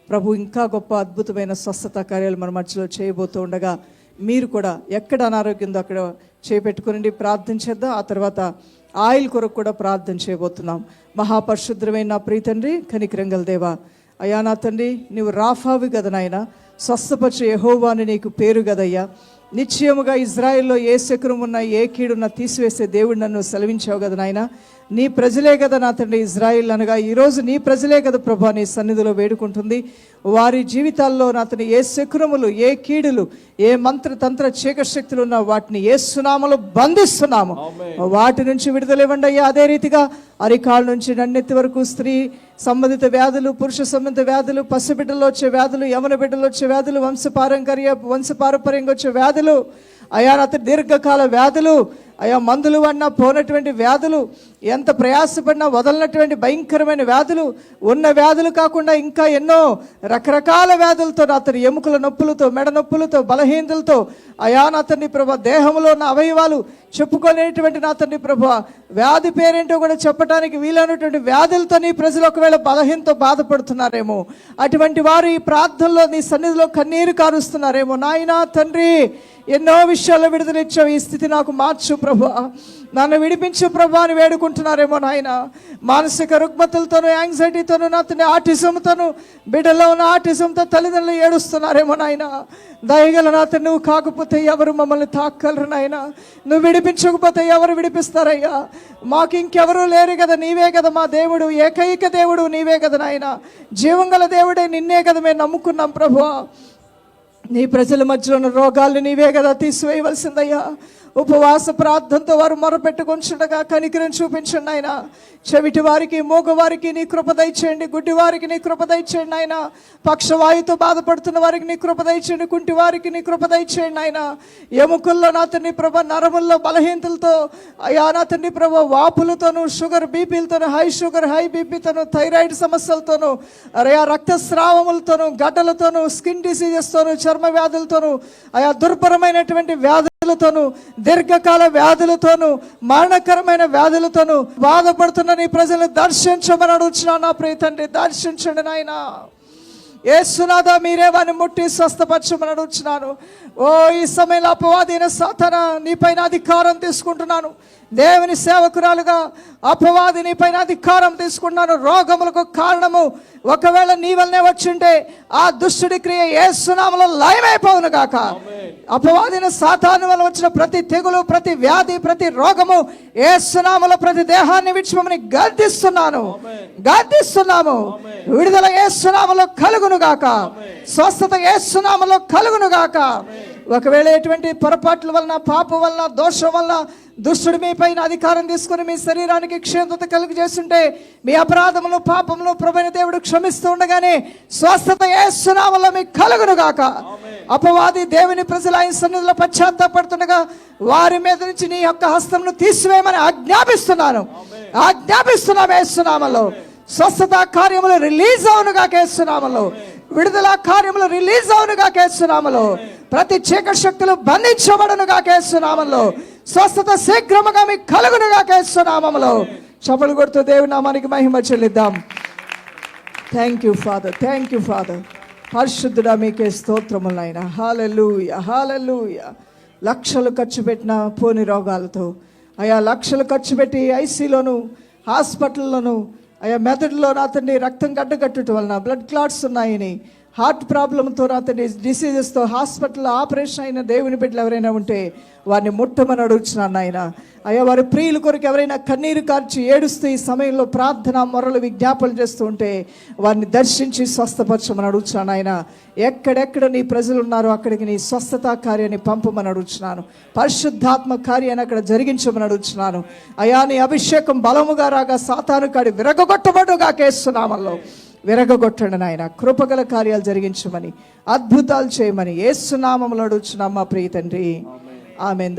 ప్రభు ఇంకా గొప్ప అద్భుతమైన స్వస్థత కార్యాలు మన మధ్యలో చేయబోతూ ఉండగా మీరు కూడా ఎక్కడ అనారోగ్యం ఉందో అక్కడ చేపెట్టుకుని ప్రార్థన చేద్దాం. ఆ తర్వాత ఆయిల్ కొరకు కూడా ప్రార్థన చేయబోతున్నాం. మహాపరిశుద్ధమైన నా ప్రియ తండ్రి, కనికరంగల దేవా, అయ్యా నా తండ్రి, నీవు రాఫావి కదా నాయన, స్వస్థపరిచే యెహోవా అని నీకు పేరు కదయ్యా. నిశ్చయముగా ఇజ్రాయెల్లో ఏ శకునం ఉన్నా ఏ కీడున్నా తీసివేసే దేవుడు నన్ను సెలవించావు కదా నాయన. నీ ప్రజలే కదా నా తండ్రి ఇజ్రాయిల్ అనగా ఈరోజు నీ ప్రజలే కదా ప్రభా నీ సన్నిధిలో వేడుకుంటుంది. వారి జీవితాల్లో నా తండ్రి ఏ శకునములు, ఏ కీడులు, ఏ మంత్రతంత్ర చీకటి శక్తులు ఉన్నా వాటిని యేసునామములో బంధిస్తున్నాము. వాటి నుంచి విడుదలివ్వండి అయ్యా. అదే రీతిగా అరికాళ్ళ నుంచి నన్నెత్తి వరకు స్త్రీ సంబంధిత వ్యాధులు, పురుష సంబంధిత వ్యాధులు, పసిబిడ్డల్లో వచ్చే వ్యాధులు, యవన బిడ్డలు వచ్చే వ్యాధులు, వంశపారంపర్యంగా వచ్చే వ్యాధులు, అయా అతని దీర్ఘకాల వ్యాధులు, అయా మందులు వాడినా పోనటువంటి వ్యాధులు, ఎంత ప్రయాసపడినా వదలనటువంటి భయంకరమైన వ్యాధులు, ఉన్న వ్యాధులు కాకుండా ఇంకా ఎన్నో రకరకాల వ్యాధులతో అతని ఎముకల నొప్పులతో, మెడ నొప్పులతో, బలహీనతలతో, అయా నాతన్ని ప్రభా దేహంలో ఉన్న అవయవాలు చెప్పుకోలేటువంటి నాతన్ని ప్రభా వ్యాధి పేరేంటో కూడా చెప్పడానికి వీలైనటువంటి వ్యాధులతో నీ ప్రజలు ఒకవేళ బలహీనతో బాధపడుతున్నారేమో, అటువంటి వారు ఈ ప్రార్థనలో నీ సన్నిధిలో కన్నీరు కారుస్తున్నారేమో. నాయనా తండ్రి, ఎన్నో విషయాల్లో విడుదలిచ్చావు, ఈ స్థితి నాకు మార్చు ప్రభా, నన్ను విడిపించు ప్రభా అని వేడుకుంటున్నారేమో నాయన. మానసిక రుగ్మతలతోనూ, యాంగ్జైటీతోనూ, నాతని ఆటిజంతోనూ, బిడ్డలో ఉన్న ఆటిజంతో తల్లిదండ్రులు ఏడుస్తున్నారేమో నాయన. దయగల నాతను నువ్వు కాకపోతే ఎవరు మమ్మల్ని తాకగలరు నాయన. నువ్వు విడిపించకపోతే ఎవరు విడిపిస్తారయ్యా? మాకు ఇంకెవరూ లేరు కదా, నీవే కదా మా దేవుడు, ఏకైక దేవుడు నీవే కదా నాయన. జీవంగల దేవుడే, నిన్నే కదా మేము నమ్ముకున్నాం ప్రభువా. నీ ప్రజల మధ్యలో ఉన్న రోగాల్ని నీవే కదా తీసివేయవలసిందయ్యా. ఉపవాస ప్రార్థనతో వారు మొరపెట్టుకొంచుండగా కనికరం చూపించండి ఆయన. చెవిటి వారికి, మూగవారికి నీ కృప దయచేయండి, గుడ్డి వారికి నీ కృప దయచేయండి ఆయన. పక్షవాయుతో బాధపడుతున్న వారికి నీ కృప దయచేయండి, కుంటి వారికి నీ కృప దయచేయండి ఆయన. ఎముకల్లో నా తండ్రి ప్రభ, నరముల్లో బలహీనతలతో, అయ్యా నా తండ్రి ప్రభ వాపులతోనూ, షుగర్ బీపీలతోనూ, హై షుగర్ హై బీపీతోనూ, థైరాయిడ్ సమస్యలతోనూ, అయా రక్తస్రావములతోనూ, గడ్డలతోనూ, స్కిన్ డిసీజెస్తోనూ, చర్మ వ్యాధులతోనూ, అయా దుర్భరమైనటువంటి వ్యాధులతోనూ, దీర్ఘకాల వ్యాధులతోనూ, మరణకరమైన వ్యాధులతోనూ బాధపడుతున్న నీ ప్రజలను దర్శించమని అడుగుచున్నాను నా ప్రియ తండ్రి. దర్శించండి నాయన. యేసునాథా, మీరే వారిని ముట్టి స్వస్థపరచమని అడుగుచున్నాను. ఓ ఈ సమయంలో అపవాదైన సాతానా, నీపైన అధికారం తీసుకుంటున్నాను. దేవుని సేవకురాలుగా అపవాది నీపైన అధికారం తీసుకున్నాను. రోగములకు కారణము ఒకవేళ నీ వల్లనే వచ్చింటే ఆ దుష్టుడి క్రియ యేసునామములో లయమైపోవును గాక. అపవాదిన సాతాను వల్ల వచ్చిన ప్రతి తెగులు, ప్రతి వ్యాధి, ప్రతి రోగము యేసునామములో ప్రతి దేహాన్ని విడిచిపోమని గద్దిస్తున్నాను, గద్దిస్తున్నాము. విడుదల యేసునామములో కలుగును గాక, స్వస్థత యేసునామములో కలుగును గాక. ఒకవేళ ఎటువంటి పొరపాట్ల వలన, పాపం వలన, దోషం వలన దుష్టుడు మీ పైన అధికారం తీసుకుని మీ శరీరానికి క్షేమత కలుగు చేస్తుంటే, మీ అపరాధములు, పాపములు ప్రభువైన దేవుడు క్షమిస్తూ ఉండగానే స్వస్థత యేసు నామములో మీకు కలుగును గాక. అపవాది దేవుని ప్రజలు ఆయన సన్నిధిలో పశ్చాత్తాపడుతుండగా వారి మీద నుంచి నీ యొక్క హస్తమును తీసివేయమని ఆజ్ఞాపిస్తున్నాను, ఆజ్ఞాపిస్తున్నాం యేసు నామములో. స్వస్థత కార్యములు రిలీజ్ అవునుగా యేసు నామములో. విడుదల కార్యములు రిలీజ్ అవునుగా యేసు నామములో. ప్రతి చీకటి శక్తులు బంధించబడునుగా యేసు నామములో. స్వస్థత శీఘ్రముగా మీకు కలుగునుగా యేసు నామములో. చప్పలు కొడుతూ దేవుని నామానికి మహిమ చెల్లిద్దాం. Thank you father, thank you father. పరిశుద్ధుడా మీకే స్తోత్రములు నాయనా. హల్లెలూయా, హల్లెలూయా. లక్షలు ఖర్చు పెట్టిన పోని రోగాలతో, అయా లక్షలు ఖర్చు పెట్టి ఐసీలోను, హాస్పిటల్లోను, అయ్యా మెదడులో అతన్ని రక్తం గడ్డగట్టడం వలన బ్లడ్ క్లాట్స్ ఉన్నాయని, హార్ట్ ప్రాబ్లంతో అతని డిసీజెస్తో హాస్పిటల్లో ఆపరేషన్ అయిన దేవుని బిడ్డలు ఎవరైనా ఉంటే వారిని ముట్టమని అడుగుతున్నాను ఆయన. అయ్యా వారి ప్రియుల కొరకు ఎవరైనా కన్నీరు కార్చి ఏడుస్తూ ఈ సమయంలో ప్రార్థన మొరలు విజ్ఞాపనలు చేస్తూ ఉంటే వారిని దర్శించి స్వస్థపరచమని అడుగుతున్నాను ఆయన. ఎక్కడెక్కడ నీ ప్రజలు ఉన్నారో అక్కడికి నీ స్వస్థత కార్యాన్ని పంపమని అడుగుతున్నాను. పరిశుద్ధాత్మ కార్యాన్ని అక్కడ జరిగించమని అడుగుతున్నాను. అయా నీ అభిషేకం బలముగా రాగా సాతాను కాడి విరగొట్టబడుగా యేసు నామములో విరగొట్టండి నాయన. కృపగల కార్యాలు జరిగించమని, అద్భుతాలు చేయమని యేసు నామములో అడుగుచున్నాం మా ప్రియ తండ్రి. ఆమేన్.